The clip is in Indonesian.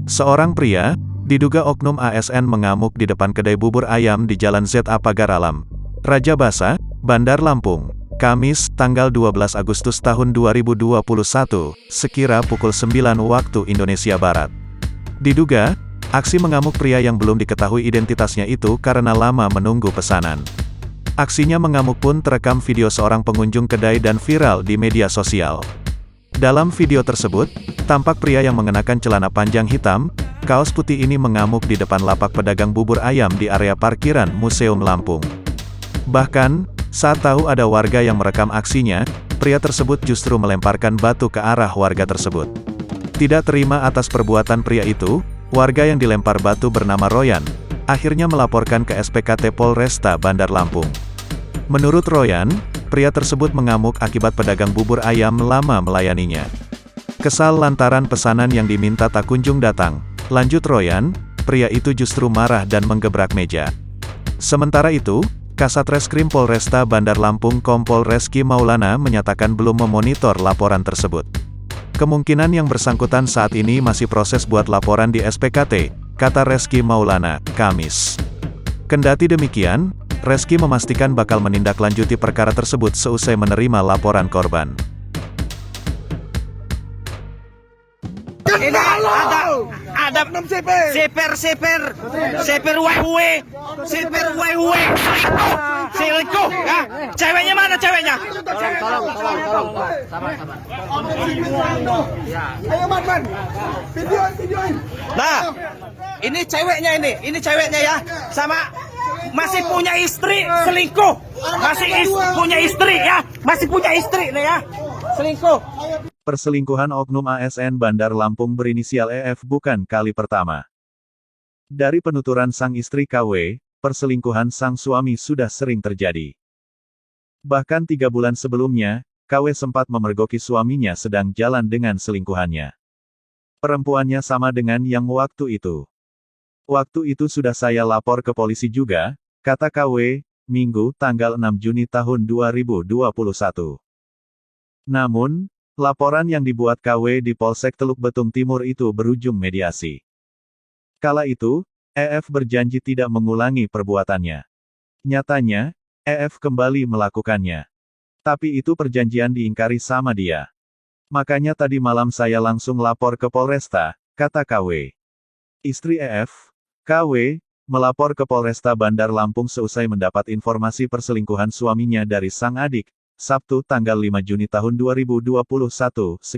Seorang pria, diduga oknum ASN mengamuk di depan kedai bubur ayam di Jalan ZA Pagar Alam, Raja Basa, Bandar Lampung, Kamis, tanggal 12 Agustus tahun 2021, sekira pukul 9 waktu Indonesia Barat. Diduga, aksi mengamuk pria yang belum diketahui identitasnya itu karena lama menunggu pesanan. Aksinya mengamuk pun terekam video seorang pengunjung kedai dan viral di media sosial. Dalam video tersebut, tampak pria yang mengenakan celana panjang hitam, kaos putih ini mengamuk di depan lapak pedagang bubur ayam di area parkiran Museum Lampung. Bahkan, saat tahu ada warga yang merekam aksinya, pria tersebut justru melemparkan batu ke arah warga tersebut. Tidak terima atas perbuatan pria itu, warga yang dilempar batu bernama Royan, akhirnya melaporkan ke SPKT Polresta Bandar Lampung. Menurut Royan, pria tersebut mengamuk akibat pedagang bubur ayam lama melayaninya. Kesal lantaran pesanan yang diminta tak kunjung datang. Lanjut Royan, pria itu justru marah dan menggebrak meja. Sementara itu, Kasat Reskrim Polresta Bandar Lampung Kompol Reski Maulana menyatakan belum memonitor laporan tersebut. Kemungkinan yang bersangkutan saat ini masih proses buat laporan di SPKT, kata Reski Maulana, Kamis. Kendati demikian, Reski memastikan bakal menindaklanjuti perkara tersebut seusai menerima laporan korban. Ini ada seper wewe, selingkuh, ya. Ceweknya mana ceweknya? Tolong. Sabar. Ayo man, videoin. Nah, ini ceweknya ya, sama masih punya istri selingkuh, punya istri nih ya, selingkuh. Perselingkuhan oknum ASN Bandar Lampung berinisial EF bukan kali pertama. Dari penuturan sang istri KW, perselingkuhan sang suami sudah sering terjadi. Bahkan 3 bulan sebelumnya, KW sempat memergoki suaminya sedang jalan dengan selingkuhannya. Perempuannya sama dengan yang waktu itu. Waktu itu sudah saya lapor ke polisi juga, kata KW, Minggu, tanggal 6 Juni tahun 2021. Namun, laporan yang dibuat KW di Polsek Teluk Betung Timur itu berujung mediasi. Kala itu, EF berjanji tidak mengulangi perbuatannya. Nyatanya, EF kembali melakukannya. Tapi itu perjanjian diingkari sama dia. Makanya tadi malam saya langsung lapor ke Polresta, kata KW. Istri EF, KW, melapor ke Polresta Bandar Lampung seusai mendapat informasi perselingkuhan suaminya dari sang adik, Sabtu tanggal 5 Juni tahun 2021,